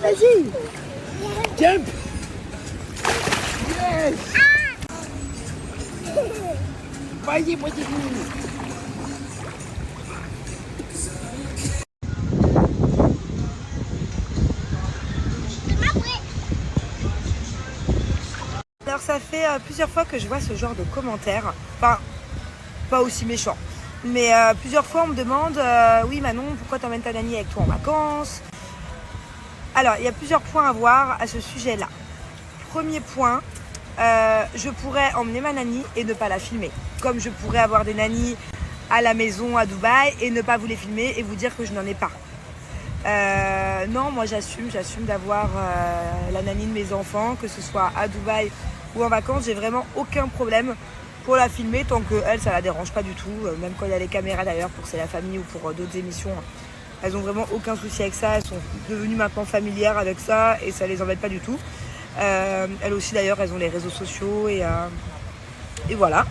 Vas-y. Jump. Yes. Vas-y, vas-y. Alors ça fait plusieurs fois que je vois ce genre de commentaires, enfin pas aussi méchant, mais plusieurs fois on me demande oui Manon, pourquoi t'emmènes ta nanny avec toi en vacances? Alors il y a plusieurs points à voir à ce sujet là. Premier point, je pourrais emmener ma nanny et ne pas la filmer, comme je pourrais avoir des nannies à la maison à Dubaï et ne pas vous les filmer et vous dire que je n'en ai pas. Non, moi j'assume d'avoir la nanny de mes enfants, que ce soit à Dubaï ou en vacances. J'ai vraiment aucun problème pour la filmer tant que elle, ça la dérange pas du tout. Même quand il y a les caméras d'ailleurs pour C'est la famille ou pour d'autres émissions, elles ont vraiment aucun souci avec ça. Elles sont devenues maintenant familières avec ça et ça les embête pas du tout. Elles aussi d'ailleurs, elles ont les réseaux sociaux et voilà.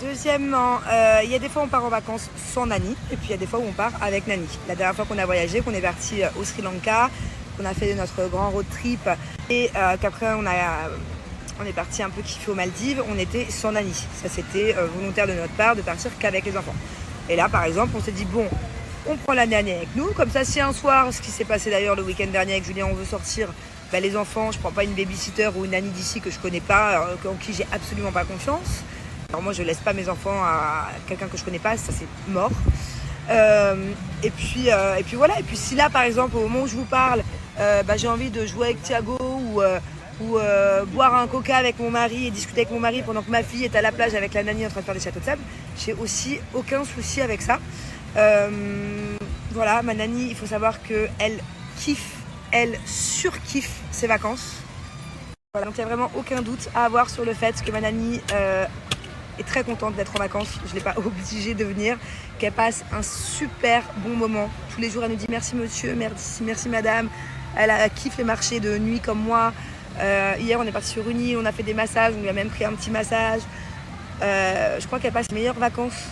Deuxièmement, il y a des fois on part en vacances sans nanny et puis il y a des fois où on part avec nanny. La dernière fois qu'on a voyagé, qu'on est parti au Sri Lanka, qu'on a fait notre grand road trip et qu'après on est parti un peu kiffer aux Maldives, on était sans nanny. Ça c'était volontaire de notre part de partir qu'avec les enfants. Et là par exemple on s'est dit bon, on prend la nanny avec nous, comme ça si un soir, ce qui s'est passé d'ailleurs le week-end dernier avec Julien, on veut sortir, les enfants, je prends pas une babysitter ou une nanny d'ici que je connais pas, en qui j'ai absolument pas confiance. Alors moi je laisse pas mes enfants à quelqu'un que je connais pas, ça c'est mort. Et puis voilà. Et puis si là par exemple au moment où je vous parle, j'ai envie de jouer avec Thiago ou boire un coca avec mon mari et discuter avec mon mari pendant que ma fille est à la plage avec la nanny en train de faire des châteaux de sable, j'ai aussi aucun souci avec ça. Voilà, ma nanny, il faut savoir qu'elle kiffe, elle surkiffe ses vacances. Voilà, donc il n'y a vraiment aucun doute à avoir sur le fait que ma nanny est très contente d'être en vacances. Je ne l'ai pas obligée de venir, qu'elle passe un super bon moment. Tous les jours, elle nous dit merci monsieur, merci madame. Elle kiffe les marchés de nuit comme moi. Hier, on est parti sur une île, on a fait des massages, on lui a même pris un petit massage. Je crois qu'elle passe les meilleures vacances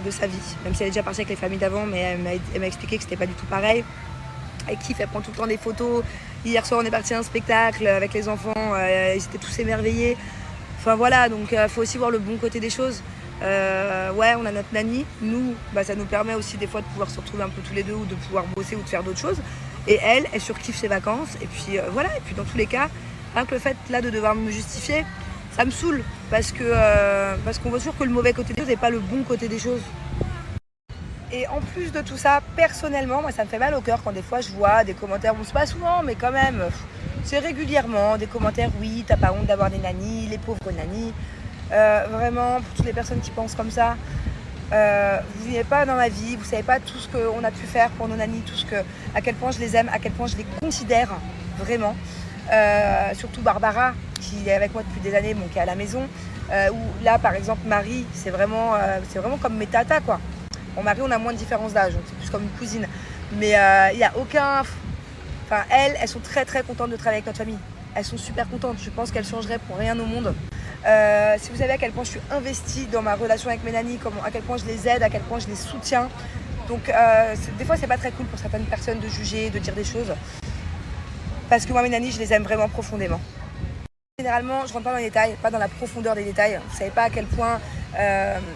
de sa vie, même si elle est déjà partie avec les familles d'avant, mais elle m'a expliqué que c'était pas du tout pareil. Elle kiffe, elle prend tout le temps des photos. Hier soir, on est parti à un spectacle avec les enfants, ils étaient tous émerveillés. Enfin voilà, donc il faut aussi voir le bon côté des choses. Ouais, on a notre nanny. Nous, ça nous permet aussi des fois de pouvoir se retrouver un peu tous les deux ou de pouvoir bosser ou de faire d'autres choses. Et elle surkiffe ses vacances. Et puis voilà, et puis dans tous les cas, rien que le fait là de devoir me justifier, ça me saoule. Parce qu'on voit toujours que le mauvais côté des choses et pas le bon côté des choses. Et en plus de tout ça, personnellement, moi ça me fait mal au cœur quand des fois je vois des commentaires, bon c'est pas souvent, mais quand même, c'est régulièrement des commentaires, oui, t'as pas honte d'avoir des nannies, les pauvres nannies. Vraiment, pour toutes les personnes qui pensent comme ça, vous n'êtes pas dans ma vie, vous savez pas tout ce qu'on a pu faire pour nos nannies, à quel point je les aime, à quel point je les considère, vraiment. Surtout Barbara, qui est avec moi depuis des années, qui est à la maison, où là par exemple Marie, c'est vraiment comme mes tatas quoi. Mon mari, on a moins de différence d'âge, donc c'est plus comme une cousine. Mais il n'y a aucun... Enfin, elles sont très très contentes de travailler avec notre famille. Elles sont super contentes. Je pense qu'elles changeraient pour rien au monde. Si vous savez à quel point je suis investie dans ma relation avec mes nannies, à quel point je les aide, à quel point je les soutiens. Donc des fois, c'est pas très cool pour certaines personnes de juger, de dire des choses. Parce que moi, mes nannies, je les aime vraiment profondément. Généralement, je rentre pas dans les détails, pas dans la profondeur des détails. Vous savez pas à quel point,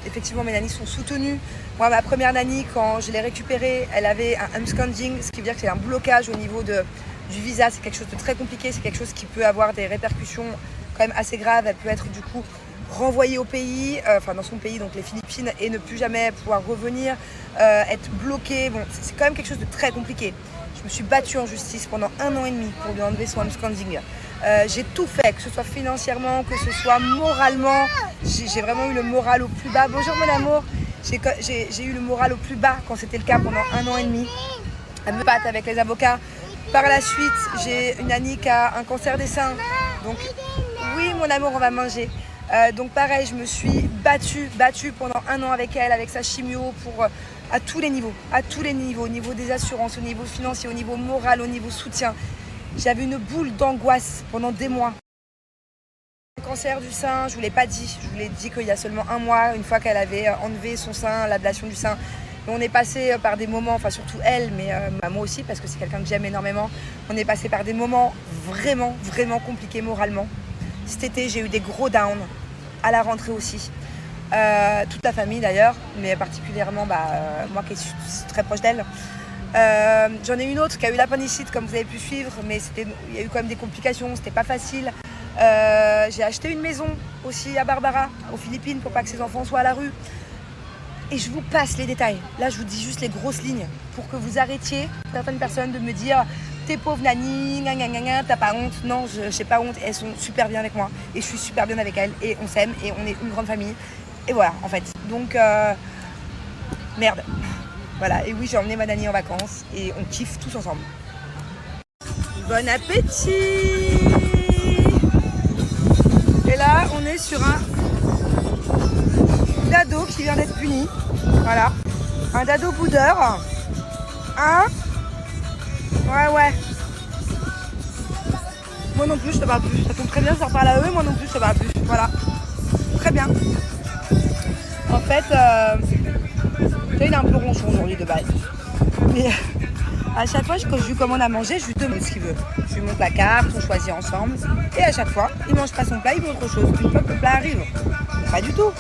effectivement, mes nannies sont soutenues. Moi, ma première nanny, quand je l'ai récupérée, elle avait un hamstring, ce qui veut dire que c'est un blocage au niveau du visa. C'est quelque chose de très compliqué, c'est quelque chose qui peut avoir des répercussions quand même assez graves. Elle peut être du coup renvoyée au pays, dans son pays, donc les Philippines, et ne plus jamais pouvoir revenir, être bloquée. Bon, c'est quand même quelque chose de très compliqué. Je me suis battue en justice pendant 1 an et demi pour lui enlever son hamstring. J'ai tout fait, que ce soit financièrement, que ce soit moralement. J'ai vraiment eu le moral au plus bas. Bonjour mon amour. J'ai eu le moral au plus bas quand c'était le cas pendant 1 an et demi. À me battre avec les avocats. Par la suite, j'ai une nanny qui a un cancer des seins. Donc oui mon amour, on va manger. Donc pareil, je me suis battue pendant 1 an avec elle, avec sa chimio, à tous les niveaux, au niveau des assurances, au niveau financier, au niveau moral, au niveau soutien. J'avais une boule d'angoisse pendant des mois. Le cancer du sein, je ne vous l'ai pas dit. Je vous l'ai dit qu'il y a seulement 1 mois, une fois qu'elle avait enlevé son sein, l'ablation du sein, Mais on est passé par des moments, enfin surtout elle, mais moi aussi parce que c'est quelqu'un que j'aime énormément. On est passé par des moments vraiment, vraiment compliqués moralement. Cet été, j'ai eu des gros downs, à la rentrée aussi. Toute la famille d'ailleurs, mais particulièrement moi qui suis très proche d'elle. J'en ai une autre qui a eu l'appendicite comme vous avez pu suivre, mais il y a eu quand même des complications, c'était pas facile. J'ai acheté une maison aussi à Barbara, aux Philippines, pour pas que ses enfants soient à la rue. Et je vous passe les détails. Là, je vous dis juste les grosses lignes pour que vous arrêtiez, certaines personnes, de me dire t'es pauvre Nani, t'as pas honte. Non, j'ai pas honte. Elles sont super bien avec moi et je suis super bien avec elles et on s'aime et on est une grande famille. Et voilà, en fait. Donc, merde. Voilà. Et oui, j'ai emmené ma Nani en vacances et on kiffe tous ensemble. Bon appétit! Et là, on est sur un dado qui vient d'être puni. Voilà. Un dado boudeur. Hein? Ouais. Moi non plus, je te parle plus. Ça tombe très bien, je leur parle à eux. Moi non plus, je te parle plus. Voilà. Très bien. En fait, il est un peu ronchon aujourd'hui de base. Mais à chaque fois, quand je lui commande à manger, je lui demande ce qu'il veut. Je lui montre la carte, on choisit ensemble. Et à chaque fois, il mange pas son plat, il veut autre chose. Une fois que le plat arrive, pas du tout.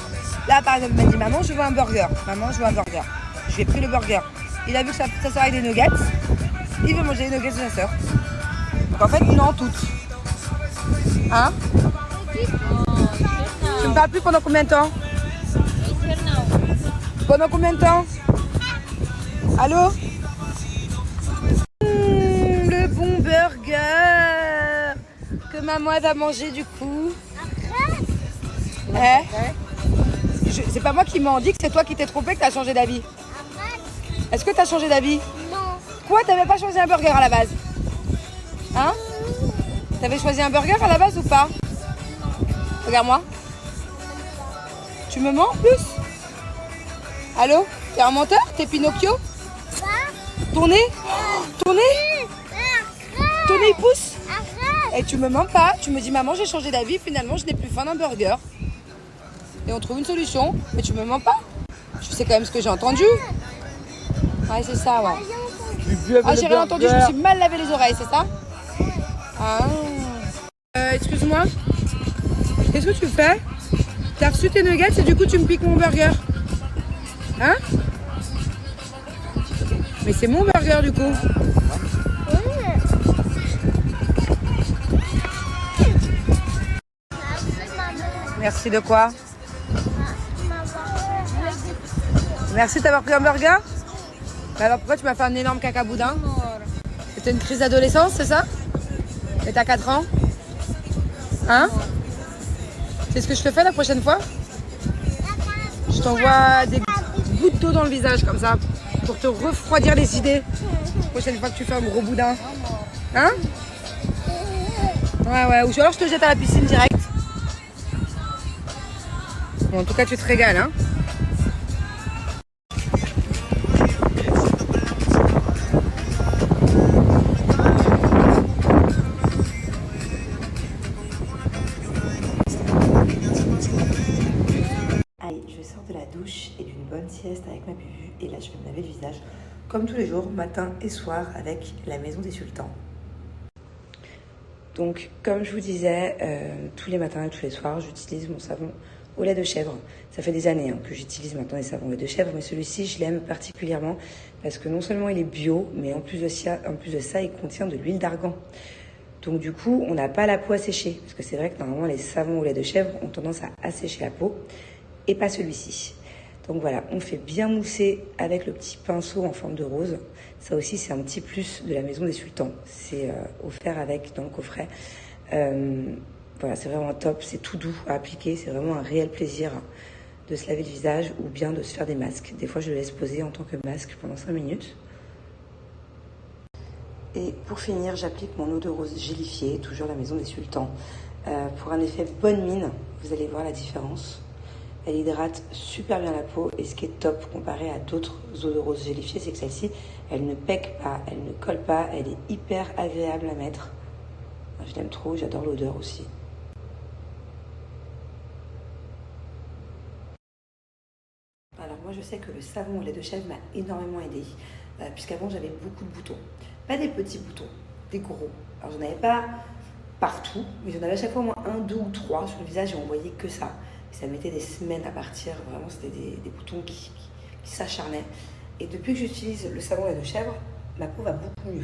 Là, par exemple, il m'a dit maman, je veux un burger. Maman, je veux un burger. Je lui ai pris le burger. Il a vu que sa soeur avait des nuggets. Il veut manger les nuggets de sa soeur. Donc en fait, il en toutes. Hein? Tu me parles plus pendant combien de temps? Pendant combien de temps? Allô? Le bon burger que maman elle va manger du coup. C'est pas moi qui m'en dit que c'est toi qui t'es trompé, que t'as changé d'avis. Est-ce que t'as changé d'avis? Non. Quoi, t'avais pas choisi un burger à la base? Hein? T'avais choisi un burger à la base ou pas? Regarde-moi. Tu me mens en plus? Allô? T'es un menteur? T'es Pinocchio? Ton nez? Ton nez? Ton nez il pousse? Et tu me mens pas, tu me dis maman j'ai changé d'avis, finalement je n'ai plus faim d'un burger. Et on trouve une solution, mais tu me mens pas. Tu sais quand même ce que j'ai entendu. Ouais c'est ça ouais. Ah j'ai rien entendu, je me suis mal lavé les oreilles, c'est ça? Ah. Excuse-moi. Qu'est-ce que tu fais? T'as reçu tes nuggets et du coup tu me piques mon burger. Hein? Mais c'est mon burger du coup. Merci de quoi? Merci d'avoir pris un burger? Bah alors pourquoi tu m'as fait un énorme caca boudin? C'était une crise d'adolescence, c'est ça? Et t'as 4 ans? Hein? C'est ce que je te fais la prochaine fois? Je t'envoie des gouttes d'eau dans le visage comme ça pour te refroidir les idées. La prochaine fois que tu fais un gros boudin. Hein? Ouais, ou alors je te jette à la piscine direct. Bon, en tout cas, tu te régales, hein? Allez, je sors de la douche et d'une bonne sieste avec ma bubu. Et là, je vais me laver le visage, comme tous les jours, matin et soir, avec la Maison des Sultans. Donc, comme je vous disais, tous les matins et tous les soirs, j'utilise mon savon au lait de chèvre. Ça fait des années que j'utilise maintenant des savons au lait de chèvre, mais celui-ci, je l'aime particulièrement parce que non seulement il est bio, mais en plus de ça, il contient de l'huile d'argan. Donc du coup, on n'a pas la peau asséchée, parce que c'est vrai que normalement, les savons au lait de chèvre ont tendance à assécher la peau, et pas celui-ci. Donc voilà, on fait bien mousser avec le petit pinceau en forme de rose. Ça aussi, c'est un petit plus de la Maison des Sultans. C'est offert avec dans le coffret. Voilà, c'est vraiment top, c'est tout doux à appliquer, c'est vraiment un réel plaisir de se laver le visage ou bien de se faire des masques. Des fois, je le laisse poser en tant que masque pendant 5 minutes. Et pour finir, j'applique mon eau de rose gélifiée, toujours la Maison des Sultans, pour un effet bonne mine. Vous allez voir la différence. Elle hydrate super bien la peau et ce qui est top comparé à d'autres eaux de rose gélifiées, c'est que celle-ci, elle ne pèque pas, elle ne colle pas, elle est hyper agréable à mettre. Je l'aime trop, j'adore l'odeur aussi. Alors moi je je sais que le savon au lait de chèvre m'a énormément aidé, puisqu'avant j'avais beaucoup de boutons. Pas des petits boutons, des gros. Alors j'en avais pas partout, mais j'en avais à chaque fois au moins 1, 2 ou 3 sur le visage et on voyait que ça. Et ça mettait des semaines à partir, vraiment c'était des boutons qui s'acharnaient. Et depuis que j'utilise le savon au lait de chèvre, ma peau va beaucoup mieux.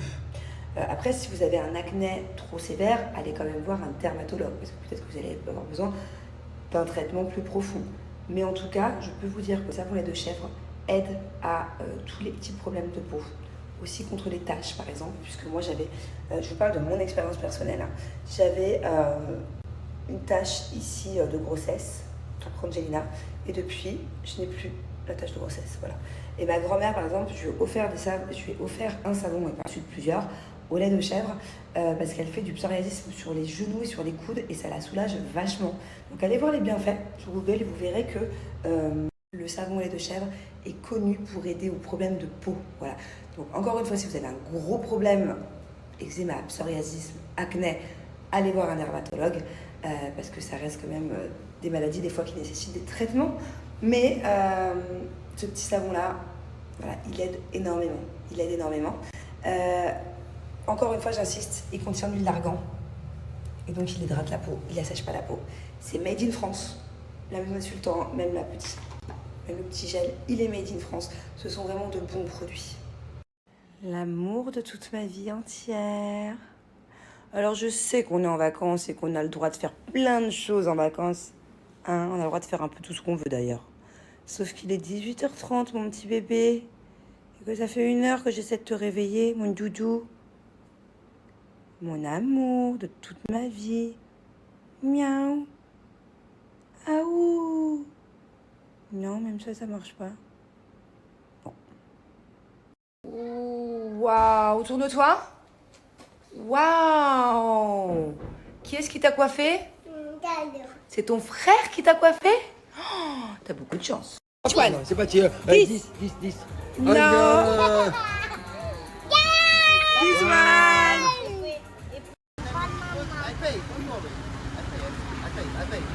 Après, si vous avez un acné trop sévère, allez quand même voir un dermatologue, parce que peut-être que vous allez avoir besoin d'un traitement plus profond. Mais en tout cas, je peux vous dire que le savon au lait de chèvre aide à tous les petits problèmes de peau. Aussi contre les taches, par exemple, puisque moi j'avais, je vous parle de mon expérience personnelle, hein, j'avais une tache ici de grossesse, après Angelina, et depuis, je n'ai plus la tache de grossesse, voilà. Et ma grand-mère, par exemple, je lui ai offert un savon, et par la suite plusieurs, au lait de chèvre, parce qu'elle fait du psoriasis sur les genoux et sur les coudes, et ça la soulage vachement. Donc allez voir les bienfaits sur Google, et vous verrez que le savon au lait de chèvre est connu pour aider aux problèmes de peau, voilà. Donc encore une fois, si vous avez un gros problème, eczéma, psoriasis, acné, allez voir un dermatologue, parce que ça reste quand même des maladies des fois qui nécessitent des traitements. Mais ce petit savon-là, voilà, il aide énormément. Il aide énormément. Encore une fois, j'insiste, il contient de l'huile d'argan. Et donc, il hydrate la peau, il assèche pas la peau. C'est made in France. La maison des sultans, même le petit gel, il est made in France. Ce sont vraiment de bons produits. L'amour de toute ma vie entière. Alors, je sais qu'on est en vacances et qu'on a le droit de faire plein de choses en vacances. Hein, on a le droit de faire un peu tout ce qu'on veut d'ailleurs. Sauf qu'il est 18h30, mon petit bébé. Et que ça fait 1 heure que j'essaie de te réveiller, mon doudou. Mon amour de toute ma vie. Miaou. Aouh. Non, même ça marche pas. Bon. Waouh, tourne-toi. Waouh. Qui est-ce qui t'a coiffé? C'est ton frère qui t'a coiffé? Oh, t'as beaucoup de chance. Non, c'est pas tiré. 10. 10. Non.